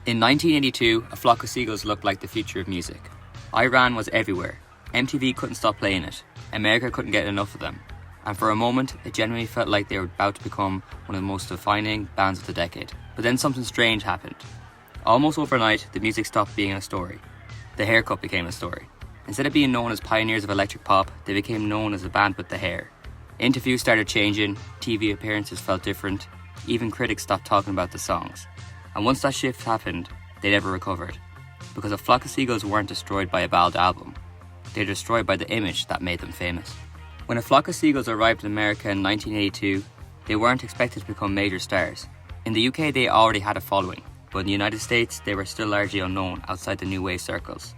In 1982, A Flock of Seagulls looked like the future of music. Iran was everywhere. MTV couldn't stop playing it. America couldn't get enough of them. And for a moment, it genuinely felt like they were about to become one of the most defining bands of the decade. But then something strange happened. Almost overnight, the music stopped being a story. The haircut became a story. Instead of being known as pioneers of electric pop, they became known as the band with the hair. Interviews started changing, TV appearances felt different, even critics stopped talking about the songs. And once that shift happened, they never recovered. Because A Flock of Seagulls weren't destroyed by a bad album. They were destroyed by the image that made them famous. When A Flock of Seagulls arrived in America in 1982, they weren't expected to become major stars. In the UK they already had a following, but in the United States they were still largely unknown outside the new wave circles.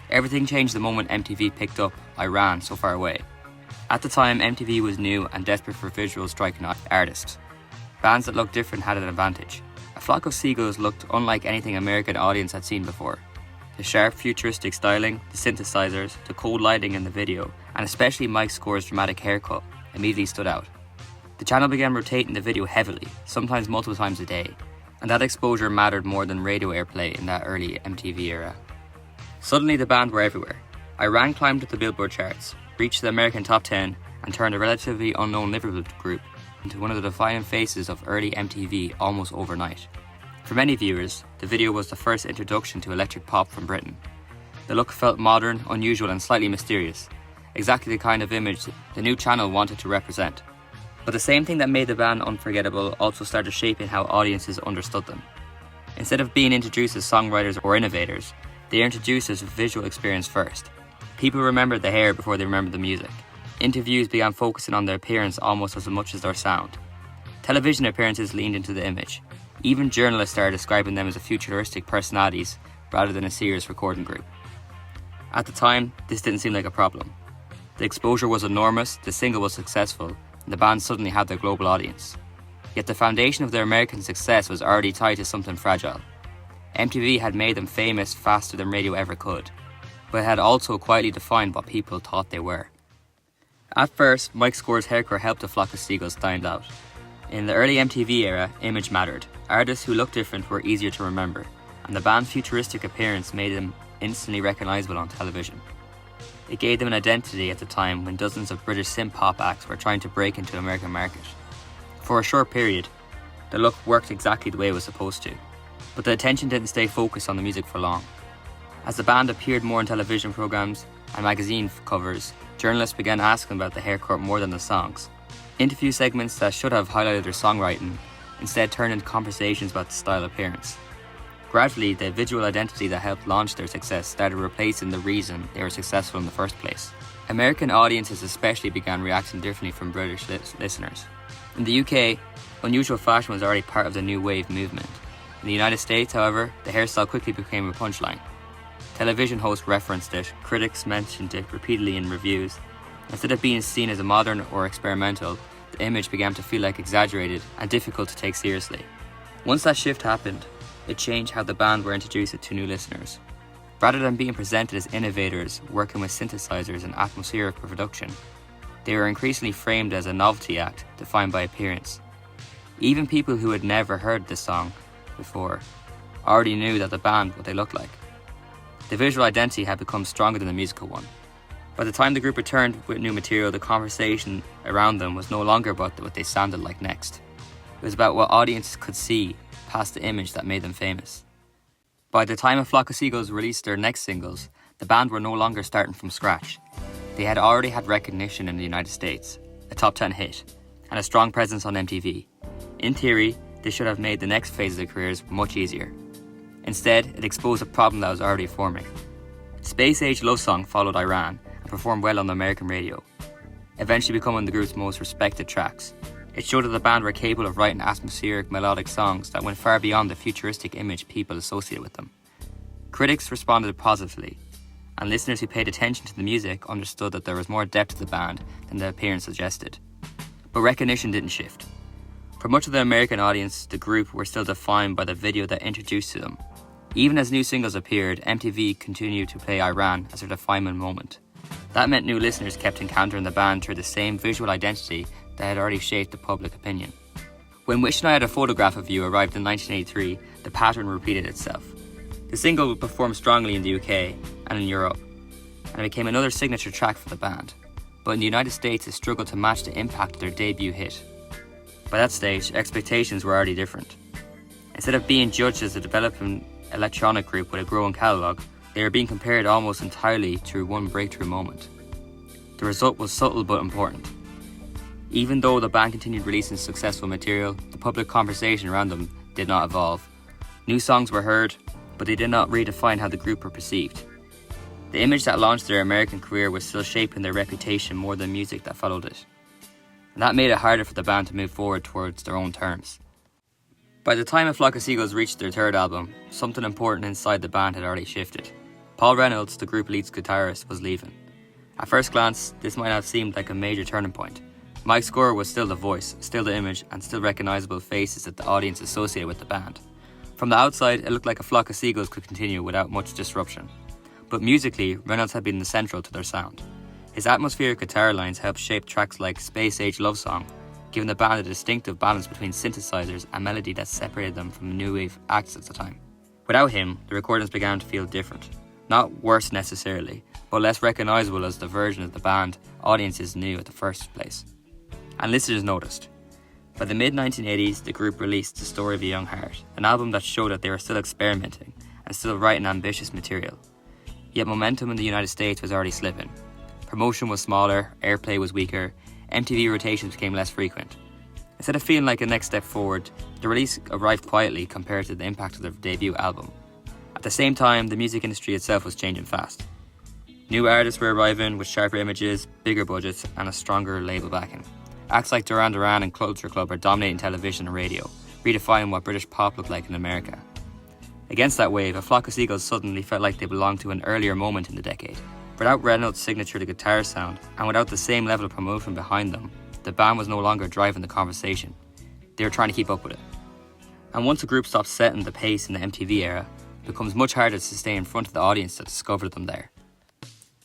Everything changed the moment MTV picked up Iran So Far Away. At the time, MTV was new and desperate for visual striking artists. Bands that looked different had an advantage. A Flock of Seagulls looked unlike anything American audience had seen before. The sharp, futuristic styling, the synthesizers, the cold lighting in the video, and especially Mike Score's dramatic haircut immediately stood out. The channel began rotating the video heavily, sometimes multiple times a day, and that exposure mattered more than radio airplay in that early MTV era. Suddenly the band were everywhere. Iran climbed up the Billboard charts, reached the American top 10, and turned a relatively unknown Liverpool group into one of the defining faces of early MTV almost overnight. For many viewers, the video was the first introduction to electric pop from Britain. The look felt modern, unusual and slightly mysterious, exactly the kind of image the new channel wanted to represent. But the same thing that made the band unforgettable also started shaping how audiences understood them. Instead of being introduced as songwriters or innovators, they were introduced as a visual experience first. People remembered the hair before they remembered the music. Interviews began focusing on their appearance almost as much as their sound. Television appearances leaned into the image. Even journalists started describing them as futuristic personalities rather than a serious recording group. At the time, this didn't seem like a problem. The exposure was enormous, the single was successful, and the band suddenly had their global audience. Yet the foundation of their American success was already tied to something fragile. MTV had made them famous faster than radio ever could, but it had also quietly defined what people thought they were. At first, Mike Score's haircut helped A Flock of Seagulls stand out. In the early MTV era, image mattered. Artists who looked different were easier to remember, and the band's futuristic appearance made them instantly recognisable on television. It gave them an identity at the time when dozens of British synth-pop acts were trying to break into the American market. For a short period, the look worked exactly the way it was supposed to, but the attention didn't stay focused on the music for long. As the band appeared more in television programmes and magazine covers, journalists began asking about the haircut more than the songs. Interview segments that should have highlighted their songwriting instead turned into conversations about the style appearance. Gradually, the visual identity that helped launch their success started replacing the reason they were successful in the first place. American audiences especially began reacting differently from British listeners. In the UK, unusual fashion was already part of the new wave movement. In the United States, however, the hairstyle quickly became a punchline. Television hosts referenced it, critics mentioned it repeatedly in reviews. Instead of being seen as a modern or experimental, the image began to feel like exaggerated and difficult to take seriously. Once that shift happened, it changed how the band were introduced to new listeners. Rather than being presented as innovators working with synthesizers and atmospheric production, they were increasingly framed as a novelty act defined by appearance. Even people who had never heard this song before already knew that the band what they looked like. The visual identity had become stronger than the musical one. By the time the group returned with new material, the conversation around them was no longer about what they sounded like next. It was about what audiences could see past the image that made them famous. By the time A Flock of Seagulls released their next singles, the band were no longer starting from scratch. They had already had recognition in the United States, a top 10 hit, and a strong presence on MTV. In theory, this should have made the next phase of their careers much easier. Instead, it exposed a problem that was already forming. Space Age Love Song followed Iran and performed well on the American radio, eventually becoming the group's most respected tracks. It showed that the band were capable of writing atmospheric, melodic songs that went far beyond the futuristic image people associate with them. Critics responded positively, and listeners who paid attention to the music understood that there was more depth to the band than the appearance suggested. But recognition didn't shift. For much of the American audience, the group were still defined by the video that introduced to them. Even as new singles appeared, MTV continued to play Iran as their defining moment. That meant new listeners kept encountering the band through the same visual identity that had already shaped the public opinion. When Wish and I Had a Photograph of You arrived in 1983, the pattern repeated itself. The single would perform strongly in the UK and in Europe, and it became another signature track for the band. But in the United States, it struggled to match the impact of their debut hit. By that stage, expectations were already different. Instead of being judged as a developing electronic group with a growing catalogue, they were being compared almost entirely to one breakthrough moment. The result was subtle but important. Even though the band continued releasing successful material, the public conversation around them did not evolve. New songs were heard, but they did not redefine how the group were perceived. The image that launched their American career was still shaping their reputation more than music that followed it. And that made it harder for the band to move forward towards their own terms. By the time A Flock of Seagulls reached their third album, something important inside the band had already shifted. Paul Reynolds, the group lead's guitarist, was leaving. At first glance, this might have seemed like a major turning point. Mike Scorer was still the voice, still the image, and still recognisable faces that the audience associated with the band. From the outside, it looked like A Flock of Seagulls could continue without much disruption. But musically, Reynolds had been the central to their sound. His atmospheric guitar lines helped shape tracks like Space Age Love Song, giving the band a distinctive balance between synthesizers and melody that separated them from new wave acts at the time. Without him, the recordings began to feel different. Not worse necessarily, but less recognisable as the version of the band audiences knew at the first place. And listeners noticed. By the mid-1980s, the group released The Story of a Young Heart, an album that showed that they were still experimenting and still writing ambitious material. Yet momentum in the United States was already slipping. Promotion was smaller, airplay was weaker, MTV rotations became less frequent. Instead of feeling like a next step forward, the release arrived quietly compared to the impact of their debut album. At the same time, the music industry itself was changing fast. New artists were arriving with sharper images, bigger budgets, and a stronger label backing. Acts like Duran Duran and Culture Club are dominating television and radio, redefining what British pop looked like in America. Against that wave, A Flock of Seagulls suddenly felt like they belonged to an earlier moment in the decade. Without Reynolds' signature to guitar sound, and without the same level of promotion behind them, the band was no longer driving the conversation. They were trying to keep up with it. And once a group stops setting the pace in the MTV era, it becomes much harder to stay in front of the audience that discovered them there.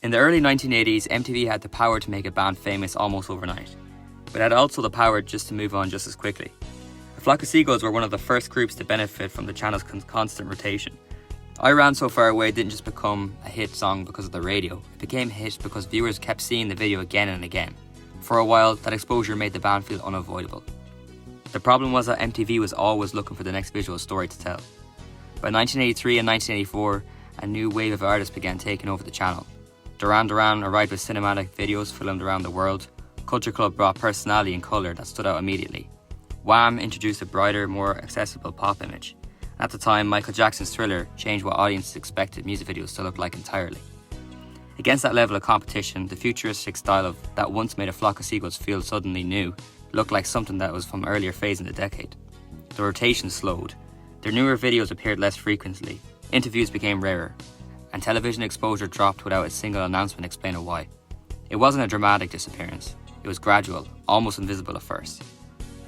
In the early 1980s, MTV had the power to make a band famous almost overnight, but had also the power just to move on just as quickly. A Flock of Seagulls were one of the first groups to benefit from the channel's constant rotation. I Ran So Far Away didn't just become a hit song because of the radio, it became a hit because viewers kept seeing the video again and again. For a while, that exposure made the band feel unavoidable. The problem was that MTV was always looking for the next visual story to tell. By 1983 and 1984, a new wave of artists began taking over the channel. Duran Duran arrived with cinematic videos filmed around the world. Culture Club brought personality and colour that stood out immediately. Wham introduced a brighter, more accessible pop image. At the time, Michael Jackson's Thriller changed what audiences expected music videos to look like entirely. Against that level of competition, the futuristic style that once made A Flock of Seagulls feel suddenly new looked like something that was from earlier phase in the decade. The rotation slowed. Their newer videos appeared less frequently, interviews became rarer, and television exposure dropped without a single announcement explaining why. It wasn't a dramatic disappearance. It was gradual, almost invisible at first.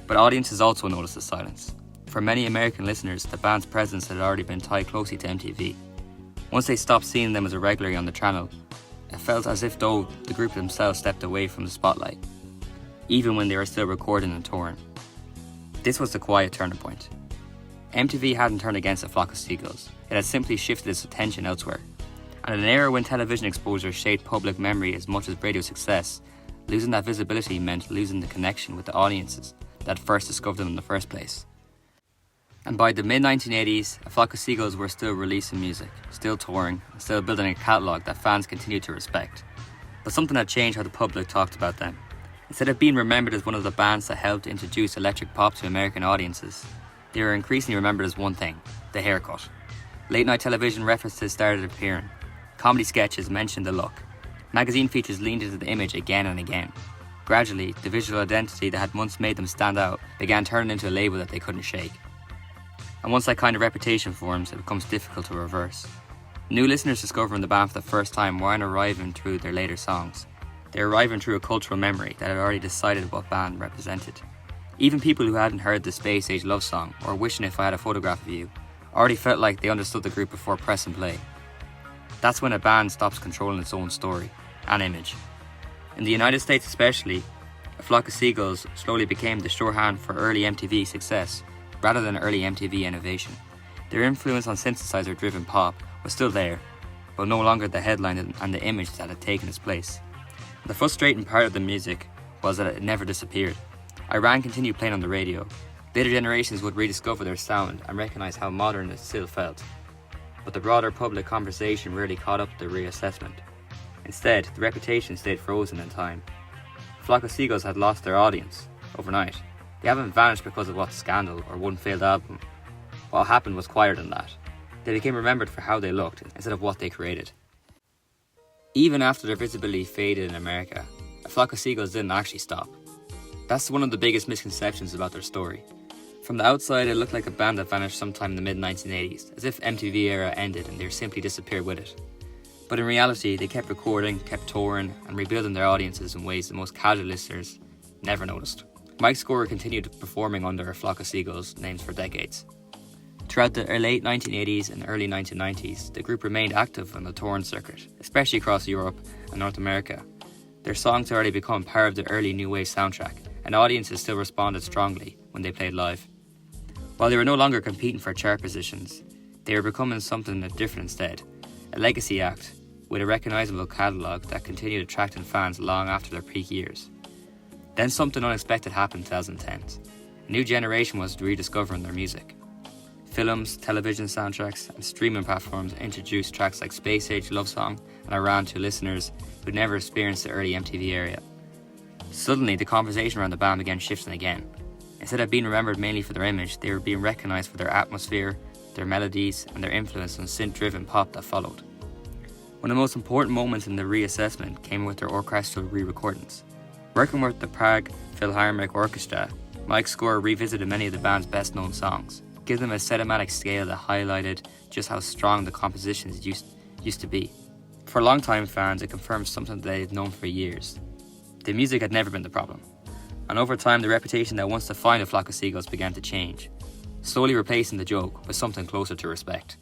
But audiences also noticed the silence. For many American listeners, the band's presence had already been tied closely to MTV. Once they stopped seeing them as a regular on the channel, it felt as if though the group themselves stepped away from the spotlight, even when they were still recording and touring. This was the quiet turning point. MTV hadn't turned against A Flock of Seagulls, it had simply shifted its attention elsewhere. And in an era when television exposure shaped public memory as much as radio success, losing that visibility meant losing the connection with the audiences that first discovered them in the first place. And by the mid-1980s, A Flock of Seagulls were still releasing music, still touring, and still building a catalogue that fans continued to respect. But something had changed how the public talked about them. Instead of being remembered as one of the bands that helped introduce electric pop to American audiences, they were increasingly remembered as one thing: the haircut. Late-night television references started appearing. Comedy sketches mentioned the look. Magazine features leaned into the image again and again. Gradually, the visual identity that had once made them stand out began turning into a label that they couldn't shake. And once that kind of reputation forms, it becomes difficult to reverse. New listeners discovering the band for the first time weren't arriving through their later songs. They were arriving through a cultural memory that had already decided what band represented. Even people who hadn't heard the Space Age Love Song or Wishing If I Had a Photograph of You already felt like they understood the group before pressing play. That's when a band stops controlling its own story and image. In the United States especially, A Flock of Seagulls slowly became the shorthand for early MTV success, rather than early MTV innovation. Their influence on synthesizer-driven pop was still there, but no longer the headline and the image that had taken its place. The frustrating part of the music was that it never disappeared. Iran continued playing on the radio. Later generations would rediscover their sound and recognise how modern it still felt. But the broader public conversation rarely caught up to the reassessment. Instead, the reputation stayed frozen in time. A Flock of Seagulls had lost their audience overnight. They haven't vanished because of what scandal or one failed album. What happened was quieter than that. They became remembered for how they looked instead of what they created. Even after their visibility faded in America, A Flock of Seagulls didn't actually stop. That's one of the biggest misconceptions about their story. From the outside, it looked like a band that vanished sometime in the mid-1980s, as if MTV era ended and they simply disappeared with it. But in reality, they kept recording, kept touring, and rebuilding their audiences in ways that most casual listeners never noticed. Mike Scorer continued performing under A Flock of Seagulls names for decades. Throughout the late 1980s and early 1990s, the group remained active on the touring circuit, especially across Europe and North America. Their songs had already become part of the early New Wave soundtrack, and audiences still responded strongly when they played live. While they were no longer competing for chart positions, they were becoming something different instead, a legacy act with a recognisable catalogue that continued attracting fans long after their peak years. Then something unexpected happened in 2010s. A new generation was rediscovering their music. Films, television soundtracks, and streaming platforms introduced tracks like Space Age Love Song and Iran to listeners who'd never experienced the early MTV era. Suddenly, the conversation around the band began shifting again. Instead of being remembered mainly for their image, they were being recognised for their atmosphere, their melodies, and their influence on synth-driven pop that followed. One of the most important moments in the reassessment came with their orchestral re-recordings. Working with the Prague Philharmonic Orchestra, Mike Scorer revisited many of the band's best-known songs, giving them a cinematic scale that highlighted just how strong the compositions used to be. For long-time fans, it confirmed something that they had known for years. The music had never been the problem. And over time, the reputation that once defined A Flock of Seagulls began to change, slowly replacing the joke with something closer to respect.